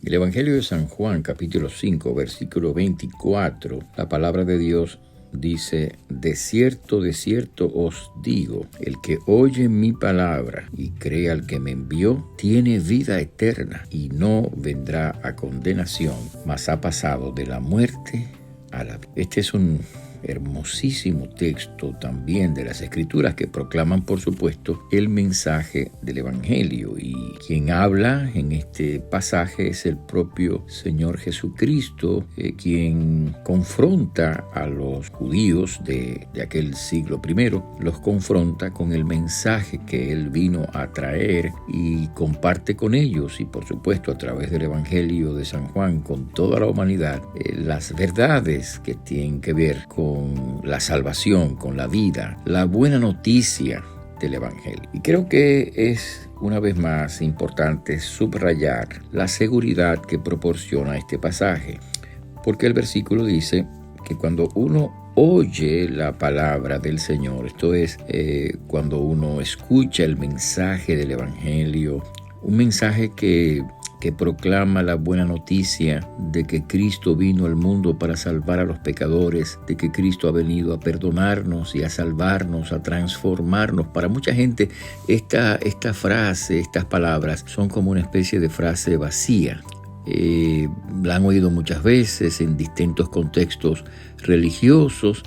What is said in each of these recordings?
El Evangelio de San Juan, capítulo 5, versículo 24, la palabra de Dios dice: de cierto os digo, el que oye mi palabra y cree al que me envió, tiene vida eterna y no vendrá a condenación, mas ha pasado de la muerte a la vida. Este es un hermosísimo texto también de las Escrituras que proclaman, por supuesto, el mensaje del Evangelio. Y quien habla en este pasaje es el propio Señor Jesucristo, quien confronta a los judíos de aquel siglo primero, los confronta con el mensaje que Él vino a traer y comparte con ellos, y por supuesto a través del Evangelio de San Juan, con toda la humanidad, las verdades que tienen que ver con la salvación, con la vida, la buena noticia del Evangelio. Y creo que es una vez más importante subrayar la seguridad que proporciona este pasaje, porque el versículo dice que cuando uno oye la palabra del Señor, esto es, cuando uno escucha el mensaje del Evangelio, un mensaje que proclama la buena noticia de que Cristo vino al mundo para salvar a los pecadores, de que Cristo ha venido a perdonarnos y a salvarnos, a transformarnos. Para mucha gente esta frase, estas palabras son como una especie de frase vacía. La han oído muchas veces en distintos contextos religiosos,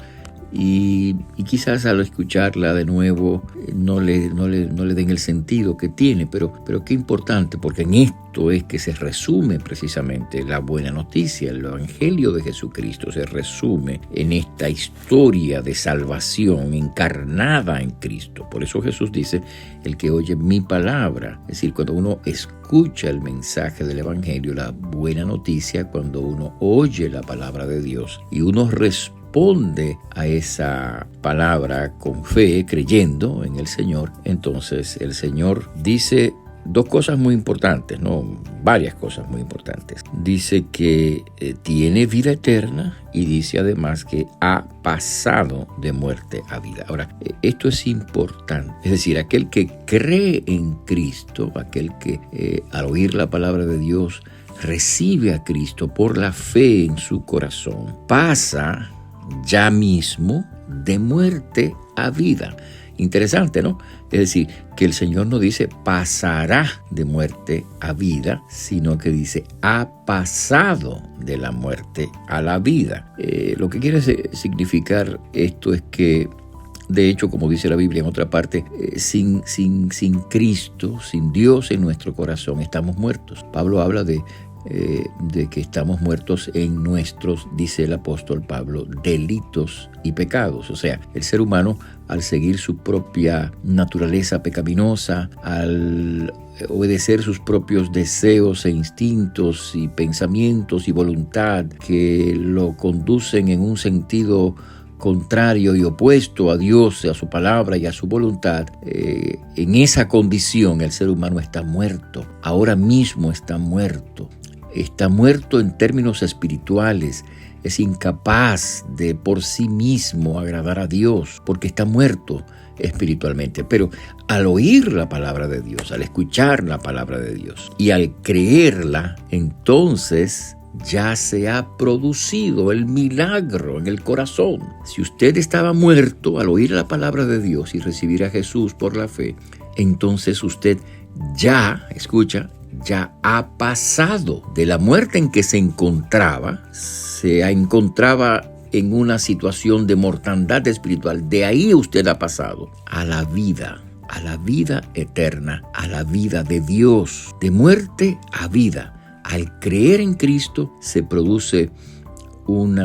y quizás al escucharla de nuevo no le den el sentido que tiene, pero qué importante, porque en esto es que se resume precisamente la buena noticia. El Evangelio de Jesucristo se resume en esta historia de salvación encarnada en Cristo. Por eso Jesús dice: el que oye mi palabra. Es decir, cuando uno escucha el mensaje del Evangelio, la buena noticia, cuando uno oye la palabra de Dios y uno responde a esa palabra con fe, creyendo en el Señor, entonces el Señor dice dos cosas muy importantes, varias cosas muy importantes. Dice que tiene vida eterna y dice además que ha pasado de muerte a vida. Ahora, esto es importante. Es decir, aquel que cree en Cristo, aquel que al oír la palabra de Dios recibe a Cristo por la fe en su corazón, pasa ya mismo de muerte a vida. Interesante, ¿no? Es decir, que el Señor no dice pasará de muerte a vida, sino que dice ha pasado de la muerte a la vida. Lo que quiere significar esto es que, de hecho, como dice la Biblia en otra parte, sin Cristo, sin Dios en nuestro corazón, estamos muertos. Pablo habla de que estamos muertos en nuestros, dice el apóstol Pablo, delitos y pecados. O sea, el ser humano, al seguir su propia naturaleza pecaminosa, al obedecer sus propios deseos e instintos y pensamientos y voluntad que lo conducen en un sentido contrario y opuesto a Dios, a su palabra y a su voluntad, en esa condición el ser humano está muerto. Ahora mismo está muerto. Está muerto en términos espirituales. Es incapaz de por sí mismo agradar a Dios porque está muerto espiritualmente. Pero al oír la palabra de Dios, al escuchar la palabra de Dios y al creerla, entonces ya se ha producido el milagro en el corazón. Si usted estaba muerto al oír la palabra de Dios y recibir a Jesús por la fe, entonces usted ya ha pasado de la muerte en que se encontraba en una situación de mortandad espiritual. De ahí usted ha pasado a la vida eterna, a la vida de Dios, de muerte a vida. Al creer en Cristo se produce un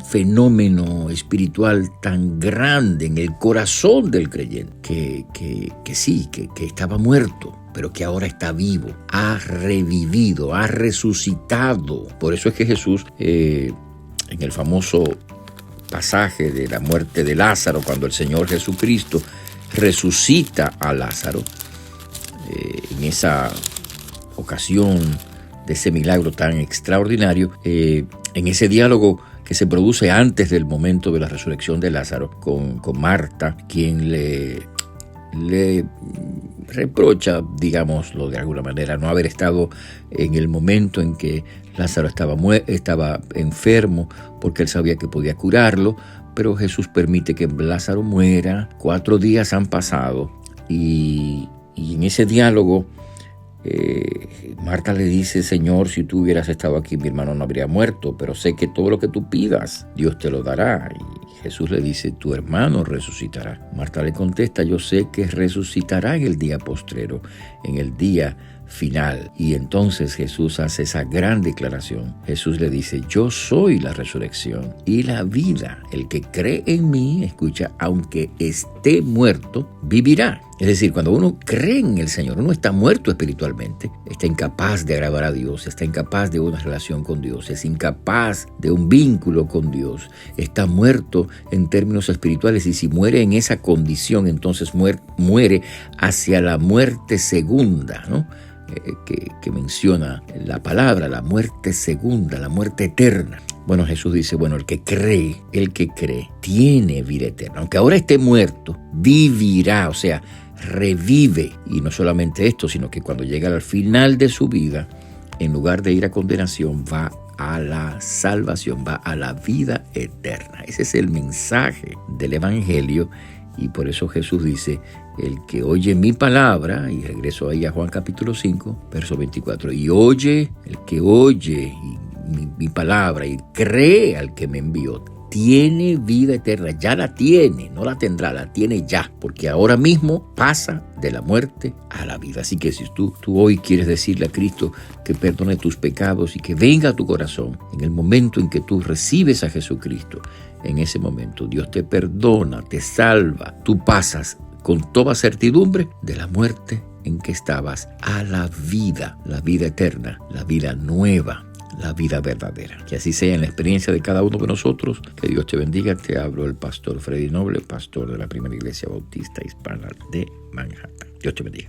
fenómeno espiritual tan grande en el corazón del creyente que estaba muerto, pero que ahora está vivo, ha revivido, ha resucitado. Por eso es que Jesús, en el famoso pasaje de la muerte de Lázaro, cuando el Señor Jesucristo resucita a Lázaro, en esa ocasión de ese milagro tan extraordinario, en ese diálogo que se produce antes del momento de la resurrección de Lázaro con Marta, quien le reprocha, digámoslo de alguna manera, no haber estado en el momento en que Lázaro estaba enfermo, porque él sabía que podía curarlo, pero Jesús permite que Lázaro muera. 4 días han pasado y en ese diálogo Marta le dice: Señor, si tú hubieras estado aquí, mi hermano no habría muerto, pero sé que todo lo que tú pidas, Dios te lo dará. Y Jesús le dice: tu hermano resucitará. Marta le contesta: yo sé que resucitará en el día postrero, en el día final. Y entonces Jesús hace esa gran declaración. Jesús le dice: yo soy la resurrección y la vida. El que cree en mí, escucha, aunque esté muerto, vivirá. Es decir, cuando uno cree en el Señor, uno está muerto espiritualmente, está incapaz de agradar a Dios, está incapaz de una relación con Dios, es incapaz de un vínculo con Dios, está muerto en términos espirituales, y si muere en esa condición, entonces muere hacia la muerte segunda, ¿no? Que menciona la palabra, la muerte segunda, la muerte eterna. Bueno, Jesús dice, el que cree, tiene vida eterna. Aunque ahora esté muerto, vivirá, o sea, revive. Y no solamente esto, sino que cuando llega al final de su vida, en lugar de ir a condenación, va a la salvación, va a la vida eterna. Ese es el mensaje del Evangelio. Y por eso Jesús dice: el que oye mi palabra, y regreso ahí a Juan capítulo 5, verso 24, el que oye mi palabra y cree al que me envió, tiene vida eterna. Ya la tiene, no la tendrá, la tiene ya, porque ahora mismo pasa de la muerte a la vida. Así que si tú hoy quieres decirle a Cristo que perdone tus pecados y que venga a tu corazón, en el momento en que tú recibes a Jesucristo, en ese momento Dios te perdona, te salva, tú pasas con toda certidumbre de la muerte en que estabas a la vida eterna, la vida nueva, la vida verdadera. Que así sea en la experiencia de cada uno de nosotros. Que Dios te bendiga. Te hablo el pastor Freddy Noble, pastor de la Primera Iglesia Bautista Hispana de Manhattan. Dios te bendiga.